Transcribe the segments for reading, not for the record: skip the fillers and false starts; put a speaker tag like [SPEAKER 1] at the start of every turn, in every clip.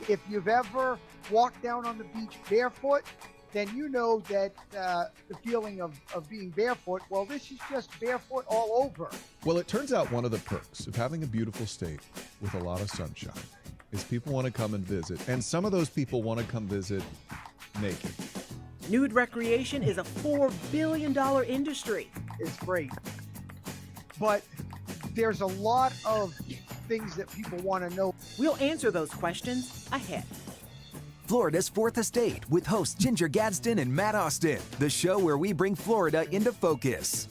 [SPEAKER 1] If you've ever walked down on the beach barefoot, then you know that the feeling of being barefoot, well, this is just barefoot all over.
[SPEAKER 2] Well, it turns out one of the perks of having a beautiful state with a lot of sunshine is people want to come and visit. And some of those people want to come visit naked.
[SPEAKER 3] Nude Recreation is a $4 billion industry.
[SPEAKER 1] It's great. But there's a lot of things that people want to know.
[SPEAKER 3] We'll answer those questions ahead.
[SPEAKER 4] Florida's Fourth Estate with hosts Ginger Gadsden and Matt Austin, the show where we bring Florida into focus.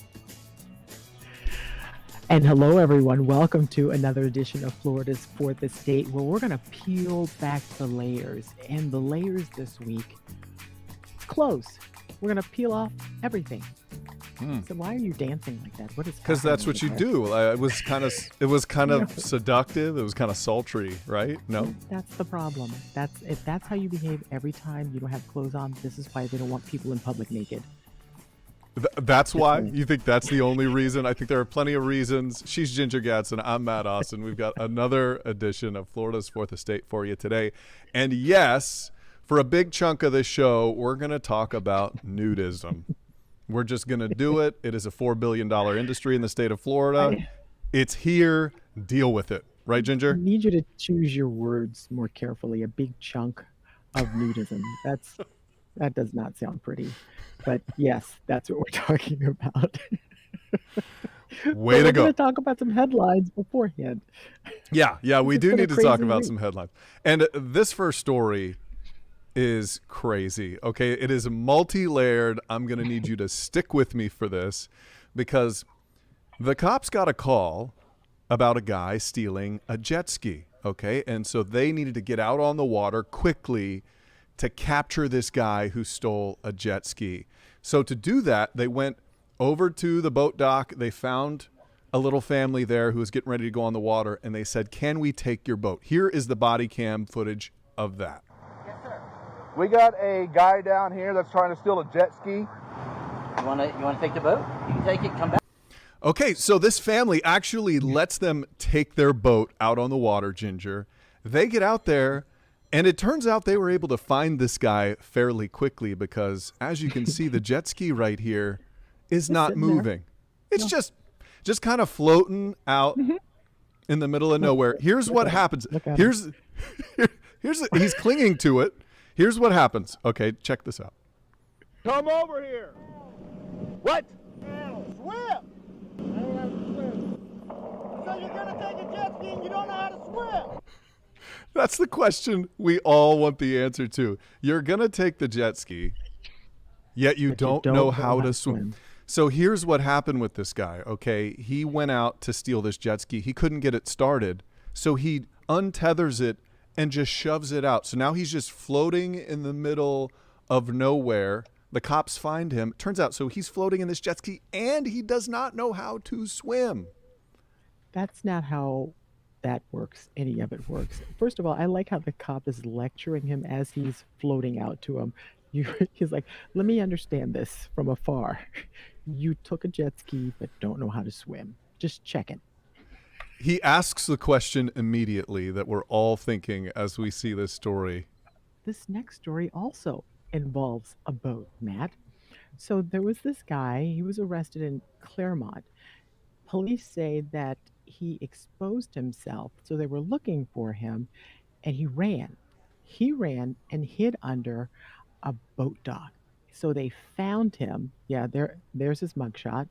[SPEAKER 5] And hello, everyone. Welcome to another edition of Florida's Fourth Estate, where we're going to peel back the layers. And the layers this week, clothes. We're going to peel off everything. So why are you dancing like that? What is?
[SPEAKER 2] Because that's what you do. It was kind of seductive. It was kind of sultry, right? No,
[SPEAKER 5] that's the problem. If that's how you behave every time you don't have clothes on, this is why they don't want people in public naked.
[SPEAKER 2] That's why? You think that's the only reason? I think there are plenty of reasons. She's Ginger Gadsden. I'm Matt Austin. We've got another edition of Florida's Fourth Estate for you today. And yes, for a big chunk of this show, we're going to talk about nudism. We're just going to do it. It is a $4 billion industry in the state of Florida. It's here. Deal with it. Right, Ginger?
[SPEAKER 5] I need you to choose your words more carefully. A big chunk of nudism. That does not sound pretty. But yes, that's what we're talking about.
[SPEAKER 2] Way to go.
[SPEAKER 5] We're going to talk about some headlines beforehand.
[SPEAKER 2] Yeah, we do need to talk about some headlines. And this first story is crazy. Okay, it is multi-layered. I'm going to need you to stick with me for this because the cops got a call about a guy stealing a jet ski. Okay, and so they needed to get out on the water quickly to capture this guy who stole a jet ski. So to do that, they went over to the boat dock. They found a little family there who was getting ready to go on the water, and they said, "Can we take your boat?" Here is the body cam footage of that.
[SPEAKER 6] Yes, sir. We got a guy down here that's trying to steal a jet ski.
[SPEAKER 7] You want to take the boat? You can take it, come back.
[SPEAKER 2] Okay, so this family actually lets them take their boat out on the water, Ginger. They get out there, and it turns out they were able to find this guy fairly quickly because, as you can see, the jet ski right here is not moving. It's just kind of floating out in the middle of nowhere. Here's what happens. Here's he's clinging to it. Here's what happens. Okay, check this out.
[SPEAKER 6] Come over here. What?
[SPEAKER 8] Swim. I don't have to swim. So you're going to take a jet ski and you don't know how to swim?
[SPEAKER 2] That's the question we all want the answer to. You're going to take the jet ski, yet you don't know how to swim. So here's what happened with this guy, okay? He went out to steal this jet ski. He couldn't get it started, so he untethers it and just shoves it out. So now he's just floating in the middle of nowhere. The cops find him. Turns out, so he's floating in this jet ski, and he does not know how to swim.
[SPEAKER 5] That's not how that works. Any of it works. First of all, I like how the cop is lecturing him as he's floating out to him. He's like, let me understand this from afar. You took a jet ski but don't know how to swim. Just checking.
[SPEAKER 2] He asks the question immediately that we're all thinking as we see this story.
[SPEAKER 5] This next story also involves a boat, Matt. So there was this guy. He was arrested in Claremont. Police say that he exposed himself, so they were looking for him, and he ran. He ran and hid under a boat dock. So they found him. Yeah, there's his mugshot.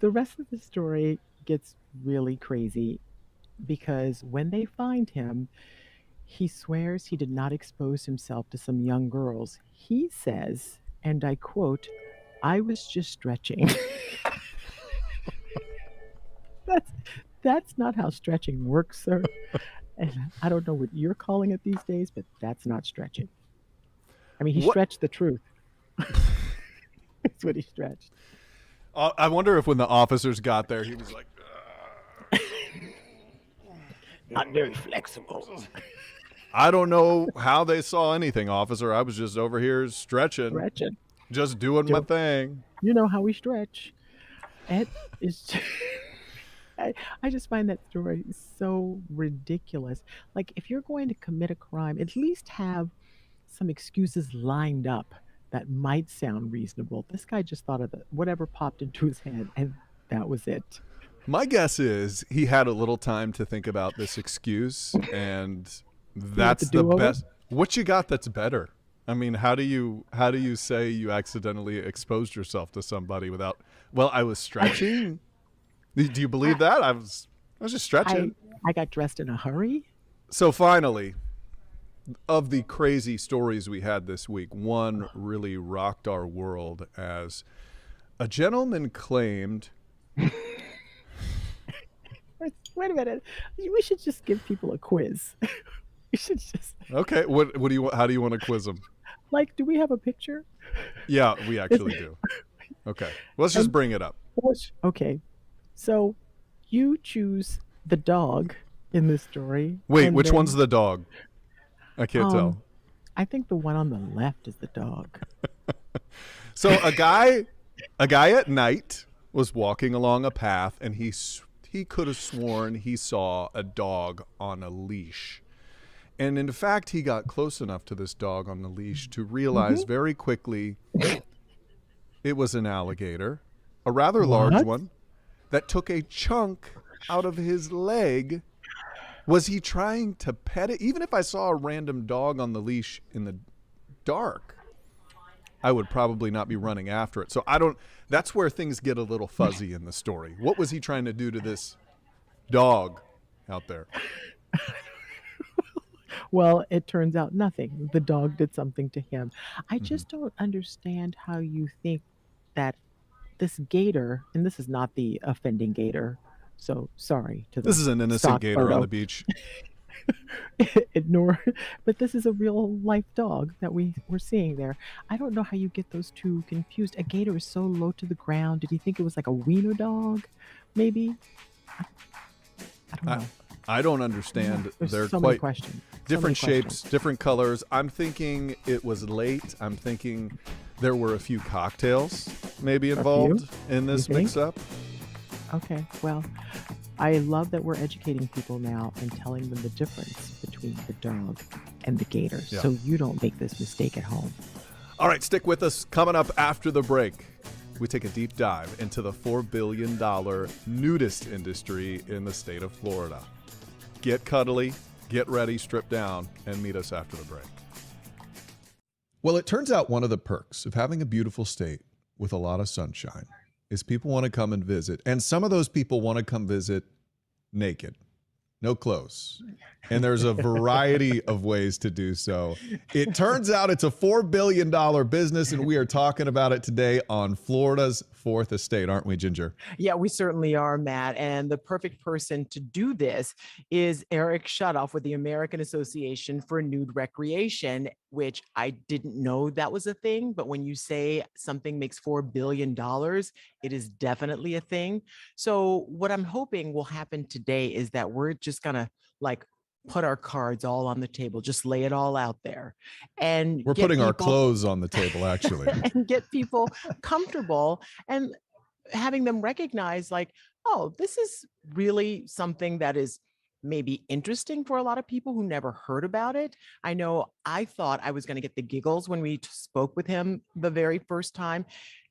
[SPEAKER 5] The rest of the story gets really crazy because when they find him, he swears he did not expose himself to some young girls. He says, and I quote, "I was just stretching." That's not how stretching works, sir. And I don't know what you're calling it these days, but that's not stretching. I mean, he stretched the truth. That's what he stretched.
[SPEAKER 2] I wonder if when the officers got there, he was like,
[SPEAKER 5] not very flexible.
[SPEAKER 2] I don't know how they saw anything, officer. I was just over here stretching. Just doing my thing.
[SPEAKER 5] You know how we stretch. It is I just find that story so ridiculous. Like, if you're going to commit a crime, at least have some excuses lined up that might sound reasonable. This guy just thought of whatever popped into his head, and that was it.
[SPEAKER 2] My guess is he had a little time to think about this excuse, and
[SPEAKER 5] want the
[SPEAKER 2] that's the
[SPEAKER 5] do-over?
[SPEAKER 2] best. What you got that's better? I mean, how do you say you accidentally exposed yourself to somebody without? Well, I was stretching. Do you believe that? I was just stretching.
[SPEAKER 5] I got dressed in a hurry.
[SPEAKER 2] So finally, of the crazy stories we had this week, one really rocked our world as a gentleman claimed.
[SPEAKER 5] Wait a minute. We should just give people a quiz. We should just.
[SPEAKER 2] Okay, what do you how do you want to quiz them?
[SPEAKER 5] Like, do we have a picture?
[SPEAKER 2] Yeah, we actually do. Okay, let's just bring it up.
[SPEAKER 5] Okay, so you choose the dog in this story.
[SPEAKER 2] Wait,
[SPEAKER 5] and
[SPEAKER 2] which
[SPEAKER 5] then,
[SPEAKER 2] one's the dog? I can't tell.
[SPEAKER 5] I think the one on the left is the dog.
[SPEAKER 2] So a guy at night was walking along a path, and he could have sworn he saw a dog on a leash. And in fact, he got close enough to this dog on the leash to realize very quickly it was an alligator, a rather large one, that took a chunk out of his leg. Was he trying to pet it? Even if I saw a random dog on the leash in the dark, I would probably not be running after it. So that's where things get a little fuzzy in the story. What was he trying to do to this dog out there?
[SPEAKER 5] Well, it turns out nothing. The dog did something to him. I just don't understand how you think that this gator, and this is not the offending gator, so sorry to the
[SPEAKER 2] This is an innocent
[SPEAKER 5] stock
[SPEAKER 2] gator on
[SPEAKER 5] photo.
[SPEAKER 2] the beach.
[SPEAKER 5] Ignore, but this is a real life dog that we're seeing there. I don't know how you get those two confused. A gator is so low to the ground. Did he think it was like a wiener dog? Maybe. I don't know.
[SPEAKER 2] I don't understand.
[SPEAKER 5] There's
[SPEAKER 2] They're
[SPEAKER 5] so many
[SPEAKER 2] quite
[SPEAKER 5] questions.
[SPEAKER 2] different shapes, different colors. I'm thinking it was late. I'm thinking there were a few cocktails maybe involved in this mix-up.
[SPEAKER 5] Okay, well, I love that we're educating people now and telling them the difference between the dog and the gator, so you don't make this mistake at home.
[SPEAKER 2] All right, stick with us. Coming up after the break, we take a deep dive into the $4 billion nudist industry in the state of Florida. Get cuddly, get ready, strip down, and meet us after the break. Well, it turns out one of the perks of having a beautiful state with a lot of sunshine is people want to come and visit. And some of those people want to come visit naked, no clothes. And there's a variety of ways to do so. It turns out it's a $4 billion business, and we are talking about it today on Florida's Fourth Estate, aren't we, Ginger?
[SPEAKER 9] Yeah, we certainly are, Matt. And the perfect person to do this is Eric Shutoff with the American Association for Nude Recreation, which I didn't know that was a thing. But when you say something makes $4 billion, it is definitely a thing. So what I'm hoping will happen today is that we're just going to put our cards all on the table, just lay it all out there. And
[SPEAKER 2] we're putting our clothes on the table, actually.
[SPEAKER 9] and get people comfortable and having them recognize oh, this is really something that is maybe interesting for a lot of people who never heard about it. I know I thought I was going to get the giggles when we spoke with him the very first time.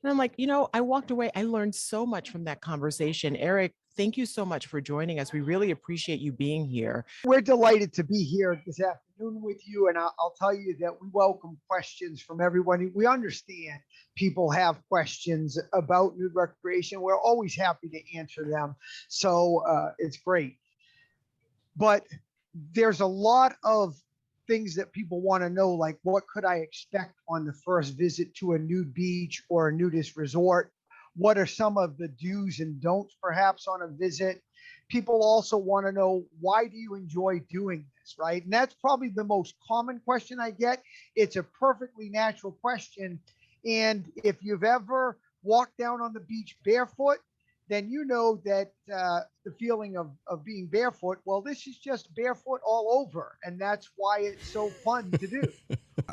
[SPEAKER 9] And I'm like, I walked away. I learned so much from that conversation. Eric, thank you so much for joining us. We really appreciate you being here.
[SPEAKER 1] We're delighted to be here this afternoon with you. And I'll tell you that we welcome questions from everyone. We understand people have questions about nude recreation. We're always happy to answer them. So it's great. But there's a lot of things that people want to know, like what could I expect on the first visit to a nude beach or a nudist resort? What are some of the do's and don'ts perhaps on a visit? People also want to know, why do you enjoy doing this, right? And that's probably the most common question I get. It's a perfectly natural question. And if you've ever walked down on the beach barefoot, then you know that the feeling of being barefoot, well, this is just barefoot all over. And that's why it's so fun to do.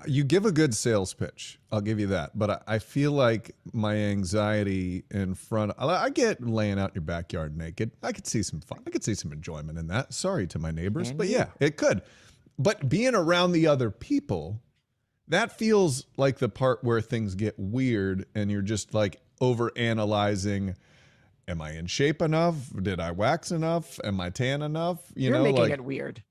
[SPEAKER 2] You give a good sales pitch. I'll give you that. But I feel like my anxiety in front, I get laying out in your backyard naked. I could see some fun. I could see some enjoyment in that. Sorry to my neighbors,
[SPEAKER 9] Can
[SPEAKER 2] but
[SPEAKER 9] you?
[SPEAKER 2] yeah, it could. But being around the other people, that feels like the part where things get weird and you're just like over analyzing. Am I in shape enough? Did I wax enough? Am I tan enough?
[SPEAKER 9] You're making it weird.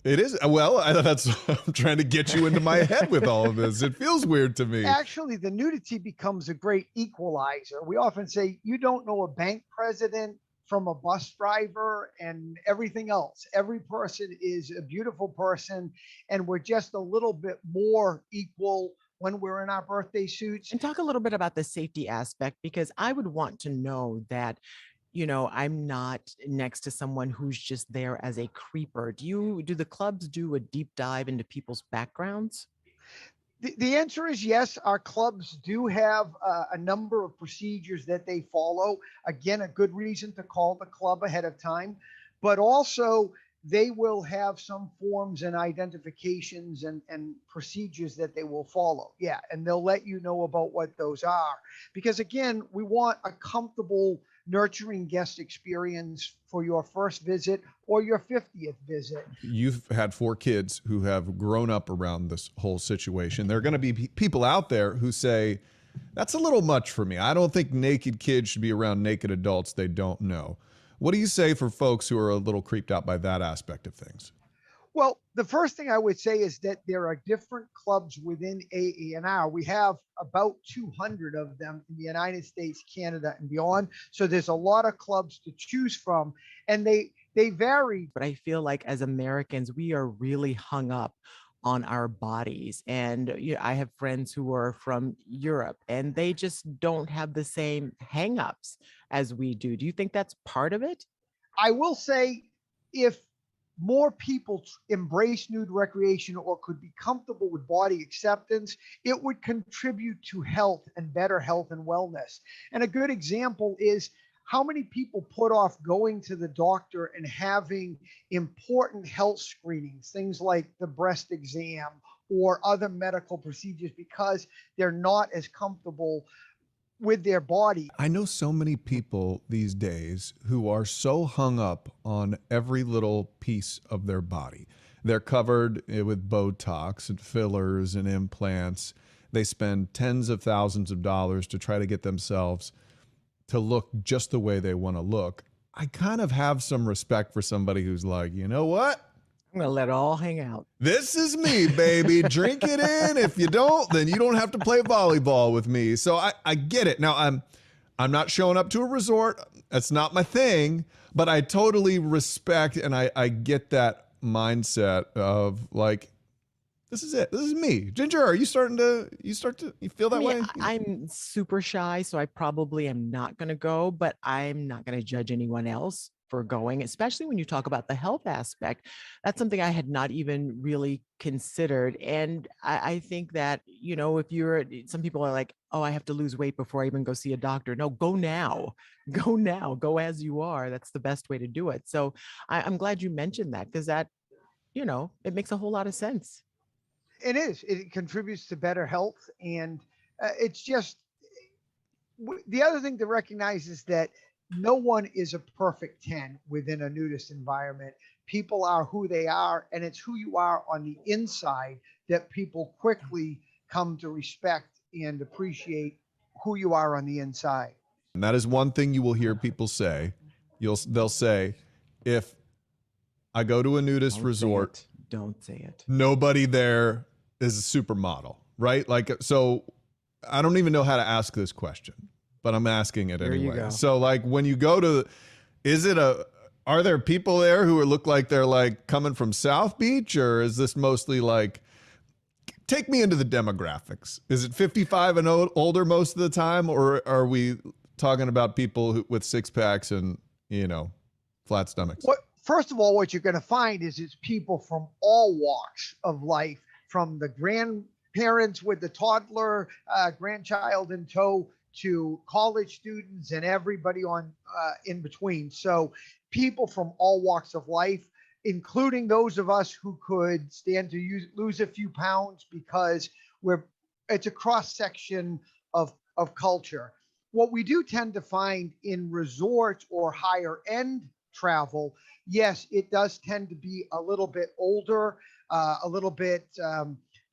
[SPEAKER 2] It is. Well, that's I'm trying to get you into my head with all of this. It feels weird to me.
[SPEAKER 1] Actually, the nudity becomes a great equalizer. We often say you don't know a bank president from a bus driver and everything else. Every person is a beautiful person, and we're just a little bit more equal when we're in our birthday suits.
[SPEAKER 9] And talk a little bit about the safety aspect, because I would want to know that, I'm not next to someone who's just there as a creeper. Do the clubs do a deep dive into people's backgrounds?
[SPEAKER 1] The answer is yes. Our clubs do have a number of procedures that they follow. Again, a good reason to call the club ahead of time, but also they will have some forms and identifications and procedures that they will follow. Yeah, and they'll let you know about what those are. Because again, we want a comfortable, nurturing guest experience for your first visit or your 50th visit.
[SPEAKER 2] You've had 4 kids who have grown up around this whole situation. There are going to be people out there who say, that's a little much for me. I don't think naked kids should be around naked adults they don't know. What do you say for folks who are a little creeped out by that aspect of things?
[SPEAKER 1] Well, the first thing I would say is that there are different clubs within AANR. We have about 200 of them in the United States, Canada, and beyond. So there's a lot of clubs to choose from, and they vary.
[SPEAKER 9] But I feel like as Americans, we are really hung up on our bodies. And I have friends who are from Europe, and they just don't have the same hangups as we do. Do you think that's part of it?
[SPEAKER 1] I will say, if more people embrace nude recreation or could be comfortable with body acceptance, it would contribute to health and better health and wellness. And a good example is how many people put off going to the doctor and having important health screenings, things like the breast exam or other medical procedures, because they're not as comfortable with their body.
[SPEAKER 2] I know so many people these days who are so hung up on every little piece of their body. They're covered with Botox and fillers and implants. They spend tens of thousands of dollars to try to get themselves to look just the way they want to look. I kind of have some respect for somebody who's like, you know what?
[SPEAKER 9] I'm going to let it all hang out.
[SPEAKER 2] This is me, baby. Drink it in. If you don't, then you don't have to play volleyball with me. So I get it. Now, I'm not showing up to a resort. That's not my thing. But I totally respect and I get that mindset of like, this is it. This is me. Ginger, are you you feel that way?
[SPEAKER 9] I'm super shy, so I probably am not going to go, but I'm not going to judge anyone else for going, especially when you talk about the health aspect. That's something I had not even really considered. And I think that, if some people are like, oh, I have to lose weight before I even go see a doctor. No, go now. Go now. Go as you are. That's the best way to do it. So I'm glad you mentioned that, because that, it makes a whole lot of sense.
[SPEAKER 1] It is. It contributes to better health. And it's just the other thing to recognize is that no one is a perfect 10 within a nudist environment. People are who they are, and it's who you are on the inside that people quickly come to respect and appreciate who you are on the inside.
[SPEAKER 2] And that is one thing you will hear people say. They'll say, if I go to a nudist resort,
[SPEAKER 9] don't say it.
[SPEAKER 2] Nobody there is a supermodel, right? Like, so I don't even know how to ask this question, but I'm asking it anyway.
[SPEAKER 9] There you go.
[SPEAKER 2] So like when you go to, are there people there who look like they're like coming from South Beach, or is this mostly like, take me into the demographics. Is it 55 and older most of the time, or are we talking about people with 6-packs and, flat stomachs?
[SPEAKER 1] First of all, what you're going to find is it's people from all walks of life, from the grandparents with the toddler, grandchild in tow, to college students and everybody on in between. So people from all walks of life. including those of us who could stand to lose a few pounds because it's a cross section of culture. What we do tend to find in resorts or higher end travel, yes, it does tend to be a little bit older, a little bit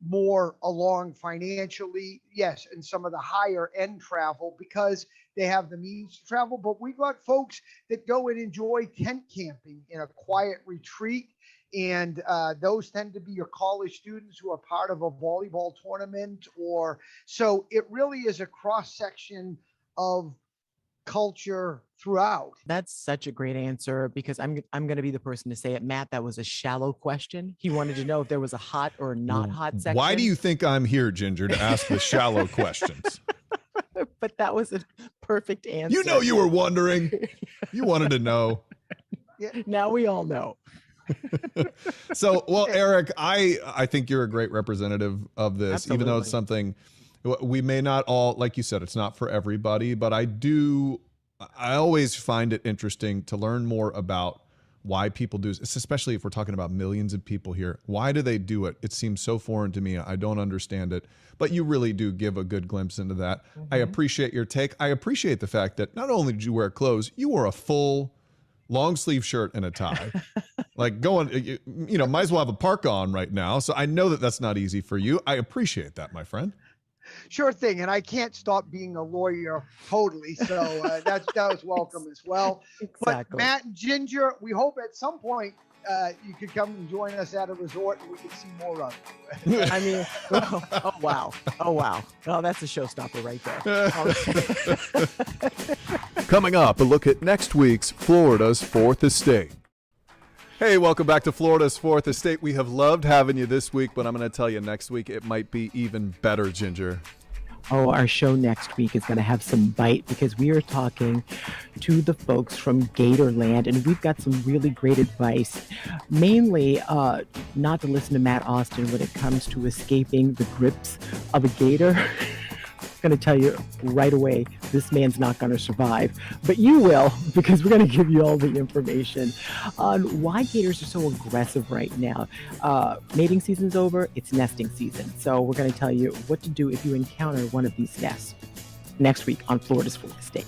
[SPEAKER 1] more along financially, yes, and some of the higher end travel because they have the means to travel. But we've got folks that go and enjoy tent camping in a quiet retreat. And those tend to be your college students who are part of a volleyball tournament, or so it really is a cross section of culture throughout.
[SPEAKER 9] That's such a great answer because I'm going to be the person to say it. Matt, that was a shallow question. He wanted to know if there was a hot or not hot section.
[SPEAKER 2] Why do you think I'm here, Ginger, to ask the shallow questions?
[SPEAKER 9] But that was a perfect answer.
[SPEAKER 2] You know you were wondering. You wanted to know.
[SPEAKER 9] Now we all know.
[SPEAKER 2] So, well, Eric, I think you're a great representative of this,
[SPEAKER 9] Absolutely.
[SPEAKER 2] even though it's something we may not all, like you said, it's not for everybody, but I always find it interesting to learn more about why people do this, especially if we're talking about millions of people here. Why do they do it? It seems so foreign to me. I don't understand it, but you really do give a good glimpse into that. I appreciate your take. I appreciate the fact that not only did you wear clothes, you wore a full long sleeve shirt and a tie. Like going, you know, might as well have a parka on right now. So I know that that's not easy for you. I appreciate that, my friend.
[SPEAKER 1] Sure thing. And I can't stop being a lawyer totally. So that was welcome as well.
[SPEAKER 9] Exactly.
[SPEAKER 1] But Matt and Ginger, we hope at some point you could come and join us at a resort and we could see more of you.
[SPEAKER 9] I mean, oh wow. Oh, that's a showstopper right there.
[SPEAKER 2] Coming up, a look at next week's Florida's Fourth Estate. Hey, welcome back to Florida's Fourth Estate. We have loved having you this week, but I'm going to tell you next week it might be even better, Ginger.
[SPEAKER 5] Oh, our show next week is going to have some bite because we are talking to the folks from Gatorland, and we've got some really great advice, mainly not to listen to Matt Austin when it comes to escaping the grips of a gator. I'm going to tell you right away, this man's not going to survive, but you will, because we're going to give you all the information on why gators are so aggressive right now. Mating season's over, it's nesting season. So we're going to tell you what to do if you encounter one of these nests next week on Florida's Fourth Estate.